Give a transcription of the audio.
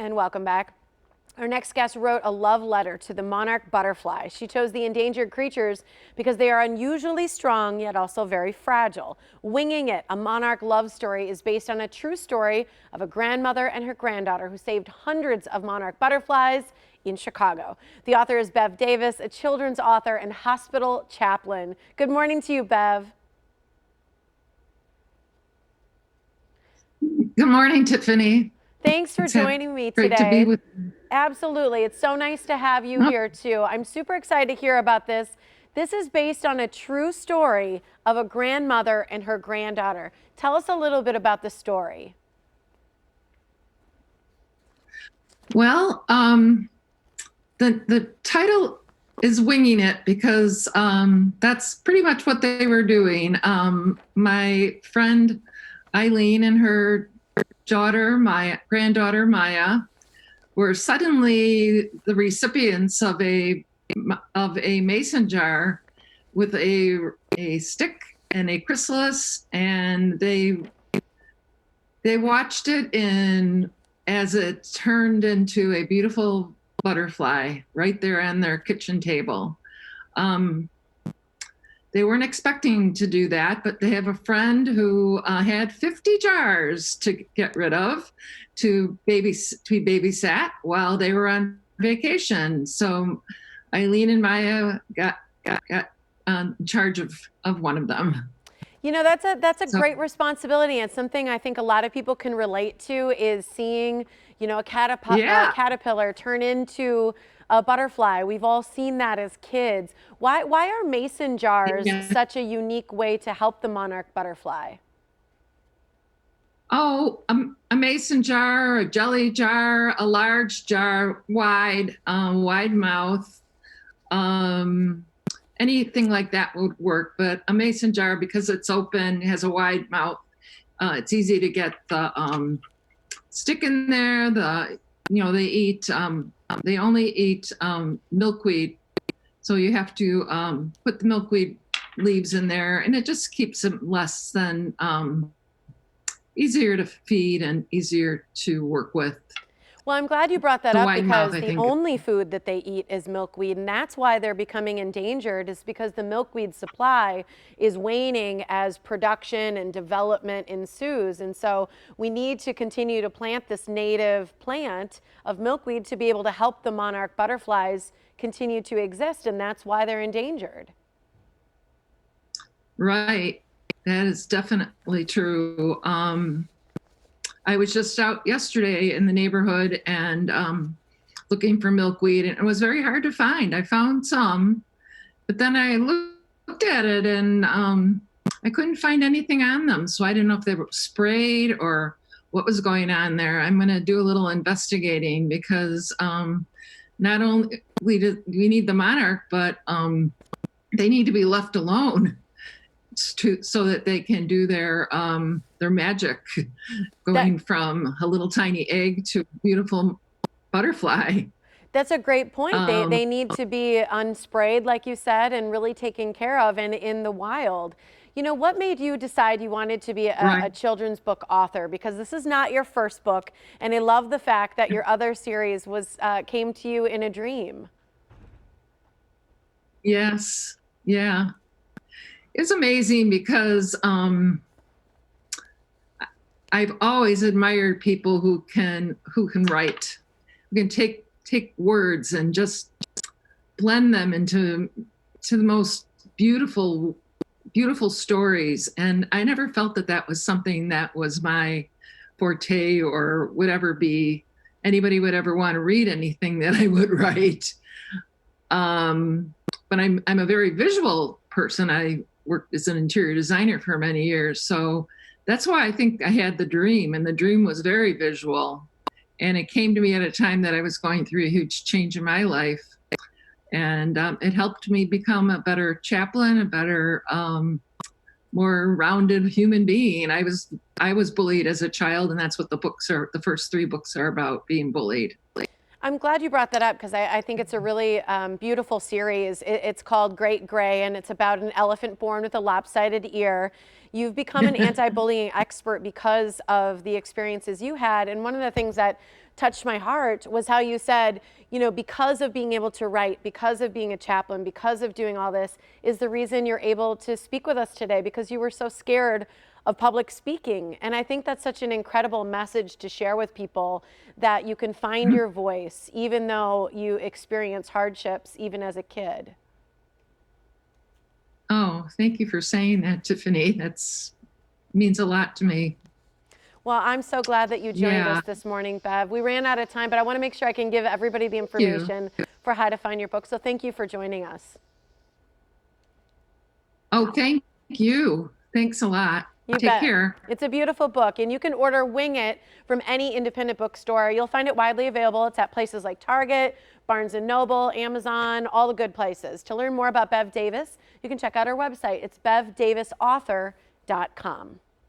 And welcome back. Our next guest wrote a love letter to the monarch butterfly. She chose the endangered creatures because they are unusually strong, yet also very fragile. Winging It, a monarch love story, is based on a true story of a grandmother and her granddaughter who saved hundreds of monarch butterflies in Chicago. The author is Bev Davis, a children's author and hospital chaplain. Good morning to you, Bev. Good morning, Tiffany. Thanks for joining me today. Great to be with you. Absolutely. It's so nice to have you here too. I'm super excited to hear about this. This is based on a true story of a grandmother and her granddaughter. Tell us a little bit about the story. Well, the title is Winging It because that's pretty much what they were doing. My friend Eileen and her daughter, my granddaughter Maya, were suddenly the recipients of a mason jar with a stick and a chrysalis, and they watched it as it turned into a beautiful butterfly right there on their kitchen table. They weren't expecting to do that, but they have a friend who had 50 jars to get rid of to be babysat while they were on vacation. So Eileen and Maya got in charge of one of them. You know, that's a great responsibility, and something I think a lot of people can relate to is seeing, you know, a caterpillar turn into a butterfly. We've all seen that as kids. Why are mason jars such a unique way to help the monarch butterfly? Oh, a mason jar, a jelly jar, a large jar, wide mouth, anything like that would work. But a mason jar, because it's open, has a wide mouth, it's easy to get the stick in there. They only eat milkweed, so you have to put the milkweed leaves in there, and it just keeps them less than easier to feed and easier to work with. Well, I'm glad you brought that up because the only food that they eat is milkweed, and that's why they're becoming endangered, is because the milkweed supply is waning as production and development ensues. And so we need to continue to plant this native plant of milkweed to be able to help the monarch butterflies continue to exist, and that's why they're endangered. Right. That is definitely true. I was just out yesterday in the neighborhood and looking for milkweed, and it was very hard to find. I found some, but then I looked at it and I couldn't find anything on them. So I didn't know if they were sprayed or what was going on there. I'm going to do a little investigating because not only do we need the monarch, but they need to be left alone so that they can do their magic, going from a little tiny egg to a beautiful butterfly. That's a great point. They need to be unsprayed, like you said, and really taken care of and in the wild. You know, what made you decide you wanted to be a children's book author? Because this is not your first book, and I love the fact that your other series came to you in a dream. Yes, yeah. It's amazing because I've always admired people who can write, who can take words and just blend them into the most beautiful stories. And I never felt that was something that was my forte or would ever be, anybody would ever want to read anything that I would write. But I'm a very visual person. I worked as an interior designer for many years. So that's why I think I had the dream, and the dream was very visual. And it came to me at a time that I was going through a huge change in my life. And it helped me become a better chaplain, a better, more rounded human being. I was bullied as a child, and that's what the first 3 books are about, being bullied. I'm glad you brought that up because I think it's a really beautiful series. It's called Great Gray, and it's about an elephant born with a lopsided ear. You've become an anti-bullying expert because of the experiences you had. And one of the things that touched my heart was how you said, you know, because of being able to write, because of being a chaplain, because of doing all this is the reason you're able to speak with us today, because you were so scared of public speaking. And I think that's such an incredible message to share with people, that you can find your voice even though you experience hardships even as a kid. Oh, thank you for saying that, Tiffany. That's means a lot to me. Well, I'm so glad that you joined Yeah. us this morning, Bev. We ran out of time, but I want to make sure I can give everybody the information for how to find your book. So thank you for joining us. Oh, thank you. Thanks a lot. You Take bet. care. It's a beautiful book, and you can order Wing It from any independent bookstore. You'll find it widely available. It's at places like Target, Barnes & Noble, Amazon, all the good places. To learn more about Bev Davis, you can check out her website. It's bevdavisauthor.com.